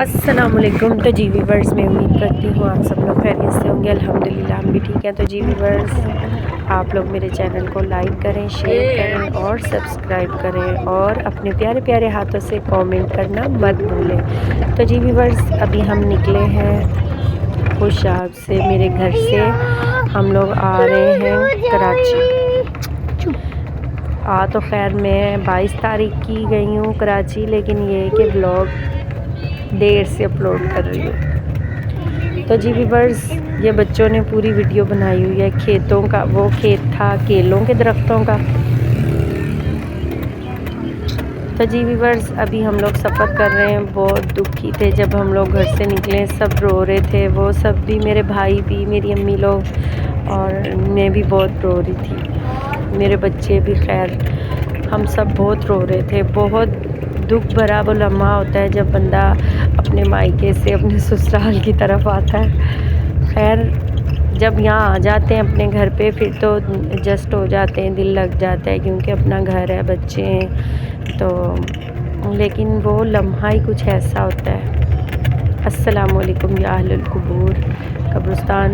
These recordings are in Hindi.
अस्सलाम वालेकुम। तो जी व्यूवर्स, मैं उम्मीद करती हूँ आप सब लोग खैरियत से होंगे। अल्हम्दुलिल्लाह हम भी ठीक हैं। तो जी व्यूवर्स, आप लोग मेरे चैनल को लाइक करें, शेयर करें और सब्सक्राइब करें और अपने प्यारे प्यारे हाथों से कमेंट करना मत भूलें। तो जी व्यूवर्स, अभी हम निकले हैं खुशाब से, मेरे घर से हम लोग आ रहे हैं कराची। तो खैर मैं 22 तारीख की गई हूँ कराची, लेकिन ये कि ब्लॉग देर से अपलोड कर रही हूँ। तो जी व्यूवर्स, ये बच्चों ने पूरी वीडियो बनाई हुई है खेतों का। वो खेत था केलों के दरख्तों का। तो जी व्यूवर्स, अभी हम लोग सफ़र कर रहे हैं। बहुत दुखी थे जब हम लोग घर से निकले, सब रो रहे थे। वो सब भी, मेरे भाई भी, मेरी अम्मी लोग, और मैं भी बहुत रो रही थी, मेरे बच्चे भी। खैर हम सब बहुत रो रहे थे। बहुत दुख भरा वो लम्हा होता है जब बंदा अपने मायके से अपने ससुराल की तरफ आता है। खैर जब यहाँ आ जाते हैं अपने घर पे, फिर तो एडजस्ट हो जाते हैं, दिल लग जाता है, क्योंकि अपना घर है, बच्चे हैं। तो लेकिन वो लम्हा ही कुछ ऐसा होता है। अस्सलाम वालेकुम या अहलुल कुबूर, कब्रिस्तान।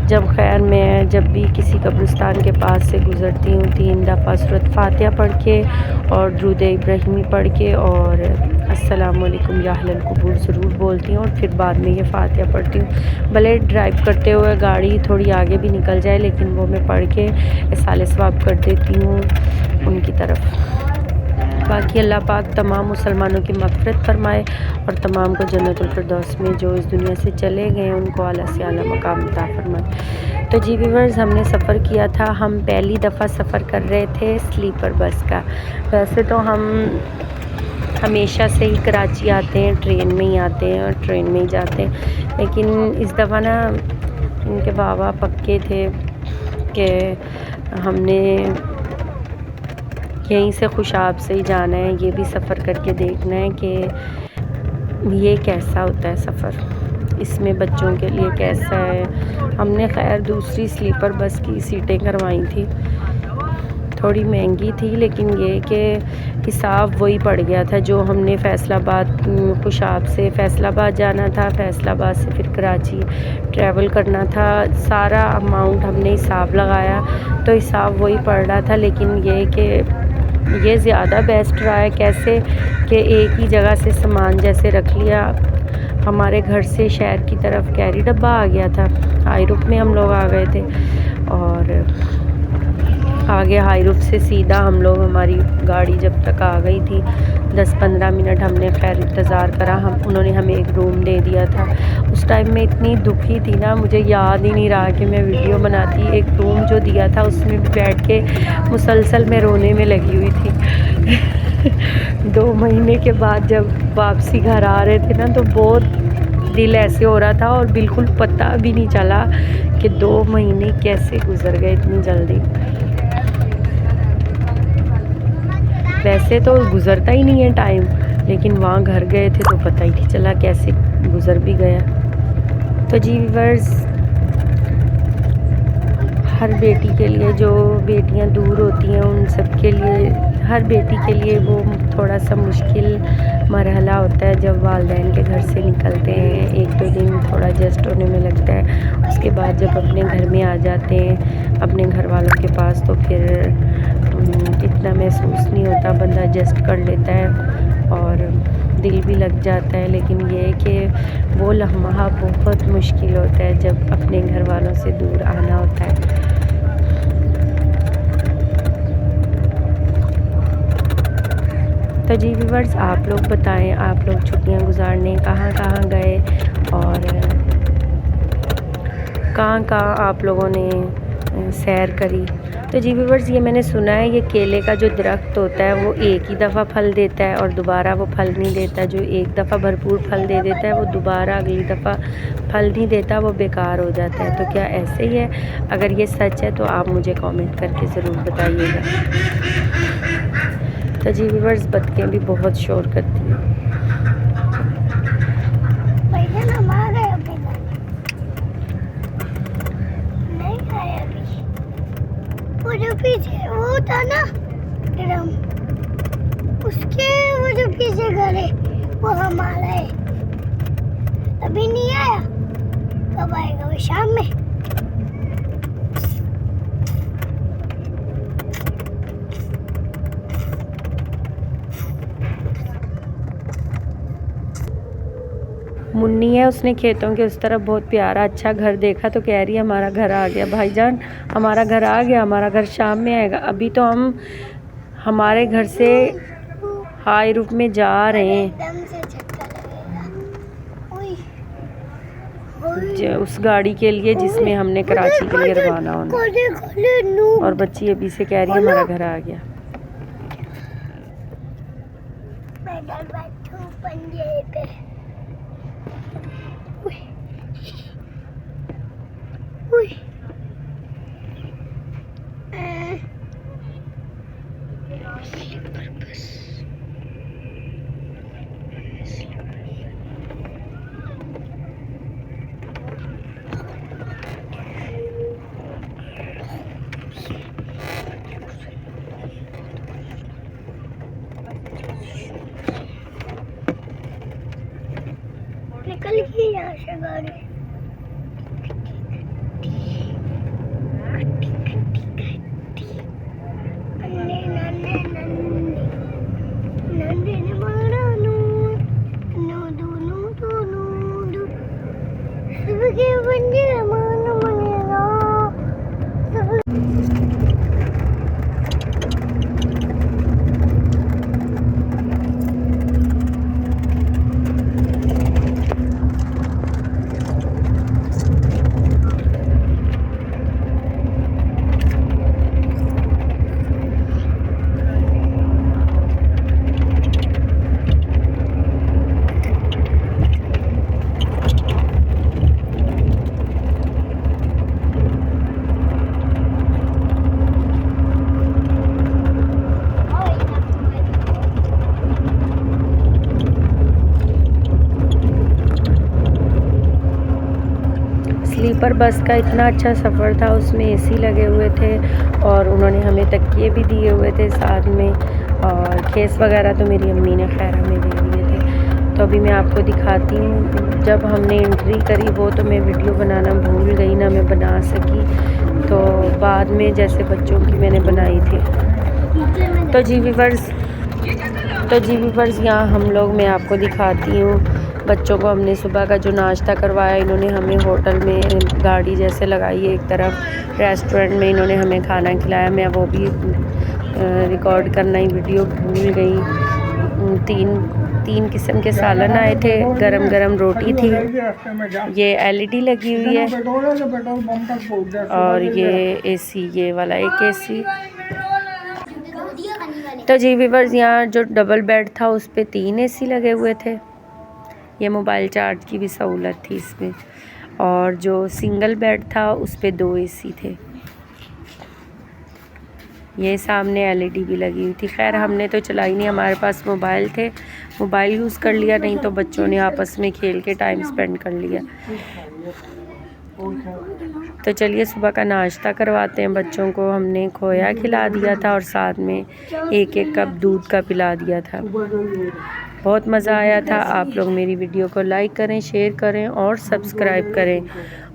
जब खैर मैं जब भी किसी कब्रिस्तान के पास से गुज़रती हूँ, 3 दफ़ा सूरत फातिहा पढ़ के और दुरूद इब्राहिमी पढ़ के और अस्सलाम वालेकुम या अहलुल कुबूर ज़रूर बोलती हूँ, और फिर बाद में ये फातिहा पढ़ती हूँ। भले ड्राइव करते हुए गाड़ी थोड़ी आगे भी निकल जाए, लेकिन वो मैं पढ़ के इसाले सवाब कर देती हूँ उनकी तरफ। बाकी अल्लाह पाक तमाम मुसलमानों की मग़फ़िरत फ़रमाए और तमाम को जन्नतुल फ़िरदौस में, जो इस दुनिया से चले गए हैं, उनको आला से आला मकाम अता फ़रमाए। तो जी व्यूवर्स, हमने सफ़र किया था। हम पहली दफ़ा सफ़र कर रहे थे स्लीपर बस का। वैसे तो हम हमेशा से ही कराची आते हैं, ट्रेन में ही आते हैं और ट्रेन में ही जाते हैं, लेकिन इस दफ़ा ना इनके बाबा पक्के थे कि हमने यहीं से खुशाब से ही जाना है, ये भी सफ़र करके देखना है कि ये कैसा होता है सफ़र, इसमें बच्चों के लिए कैसा है। हमने खैर दूसरी स्लीपर बस की सीटें करवाई थी, थोड़ी महंगी थी, लेकिन ये कि हिसाब वही पड़ गया था जो हमने फ़ैसलाबाद, खुशाब से फ़ैसलाबाद जाना था, फ़ैसलाबाद से फिर कराची ट्रैवल करना था। सारा अमाउंट हमने हिसाब लगाया तो हिसाब वही पड़ रहा था, लेकिन ये कि ये ज़्यादा बेस्ट रहा है। कैसे कि एक ही जगह से सामान जैसे रख लिया। हमारे घर से शहर की तरफ कैरी डब्बा आ गया था, हाई रुफ में हम लोग आ गए थे, और आगे हाई रुफ से सीधा हम लोग, हमारी गाड़ी जब तक आ गई थी 10-15 मिनट हमने खैर इंतज़ार करा। उन्होंने हमें एक रूम दे दिया था। उस टाइम में इतनी दुखी थी ना, मुझे याद ही नहीं रहा कि मैं वीडियो बनाती। एक रूम जो दिया था उसमें भी बैठ के मुसलसल मैं रोने में लगी हुई थी। 2 महीने के बाद जब वापसी घर आ रहे थे ना, तो बहुत दिल ऐसे हो रहा था और बिल्कुल पता भी नहीं चला कि 2 महीने कैसे गुजर गए इतनी जल्दी। वैसे तो गुज़रता ही नहीं है टाइम, लेकिन वहाँ घर गए थे तो पता ही नहीं चला कैसे गुज़र भी गया। तो जी व्यूअर्स, हर बेटी के लिए, जो बेटियाँ दूर होती हैं उन सब के लिए, हर बेटी के लिए वो थोड़ा सा मुश्किल मरहला होता है जब वालिदैन के घर से निकलते हैं। 1-2 दिन थोड़ा एडजस्ट होने में लगता है, उसके बाद जब अपने घर में आ जाते हैं अपने घर वालों के पास, तो फिर इतना महसूस नहीं होता, बंदा एडजस्ट कर लेता है और दिल भी लग जाता है। लेकिन ये है कि वो लम्हा बहुत मुश्किल होता है जब अपने घर वालों से दूर आना होता है। तो जी व्यूअर्स, आप लोग बताएं, आप लोग छुट्टियां गुजारने कहाँ कहाँ गए और कहाँ कहाँ आप लोगों ने सैर करी। तो जी व्यूअर्स, ये मैंने सुना है ये केले का जो दरख्त होता है वो एक ही दफ़ा फल देता है और दोबारा वो फल नहीं देता। जो एक दफ़ा भरपूर फल दे देता है वो दोबारा अगली दफ़ा फल नहीं देता, वो बेकार हो जाता है। तो क्या ऐसे ही है? अगर ये सच है तो आप मुझे कमेंट करके ज़रूर बताइएगा। तो जी व्यूअर्स, बतखें भी बहुत शोर करती हैं। वो जो पीछे वो था ना ड्रम, उसके वो जो से घर है वो हमारा है, अभी नहीं आया, कब आएगा वो? शाम में। मुन्नी है, उसने खेतों के उस तरफ बहुत प्यारा अच्छा घर देखा तो कह रही है हमारा घर आ गया भाईजान, हमारा घर आ गया, हमारा घर शाम में आएगा। अभी तो हम हमारे घर से हाई रूफ में जा रहे हैं, एकदम से झटका लगेगा। उस गाड़ी के लिए जिसमें हमने कराची के लिए रवाना होना। और बच्ची अभी से कह रही है हमारा घर आ गया। बैठूं पंजे पे। निकल गई यहाँ से गाड़ी। स्लीपर बस का इतना अच्छा सफ़र था, उसमें एसी लगे हुए थे और उन्होंने हमें तकिए भी दिए हुए थे साथ में, और खेस वगैरह तो मेरी अम्मी ने खैर हमें दे दिए थे। तो अभी मैं आपको दिखाती हूँ, जब हमने एंट्री करी वो तो मैं वीडियो बनाना भूल गई, ना मैं बना सकी, तो बाद में जैसे बच्चों की मैंने बनाई थी। तो जी व्यूवर्स यहाँ हम लोग, मैं आपको दिखाती हूँ, बच्चों को हमने सुबह का जो नाश्ता करवाया, इन्होंने हमें होटल में गाड़ी जैसे लगाई है, एक तरफ रेस्टोरेंट में इन्होंने हमें खाना खिलाया। मैं वो भी रिकॉर्ड करना ही वीडियो भूल गई। तीन किस्म के सालन आए थे, गरम गरम रोटी थी, ये एलईडी लगी हुई है, और ये एसी, ये वाला एक एसी। तो जी व्यूवर्स यहाँ जो डबल बेड था उस पे 3 एसी लगे हुए थे, ये मोबाइल चार्ज की भी सहूलत थी इसमें, और जो सिंगल बेड था उस पे 2 एसी थे। ये सामने एलईडी भी लगी हुई थी। खैर हमने तो चलाई नहीं, हमारे पास मोबाइल थे, मोबाइल यूज़ कर लिया, नहीं तो बच्चों ने आपस में खेल के टाइम स्पेंड कर लिया। तो चलिए सुबह का नाश्ता करवाते हैं बच्चों को। हमने खोया खिला दिया था और साथ में एक कप दूध का पिला दिया था। बहुत मज़ा आया था। आप लोग मेरी वीडियो को लाइक करें, शेयर करें और सब्सक्राइब करें,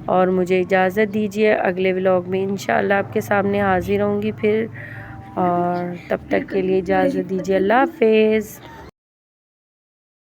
और मुझे इजाज़त दीजिए। अगले व्लॉग में इंशाअल्लाह आपके सामने हाज़िर होंगी फिर, और तब तक के लिए इजाज़त दीजिए। अल्लाह हाफ़िज़।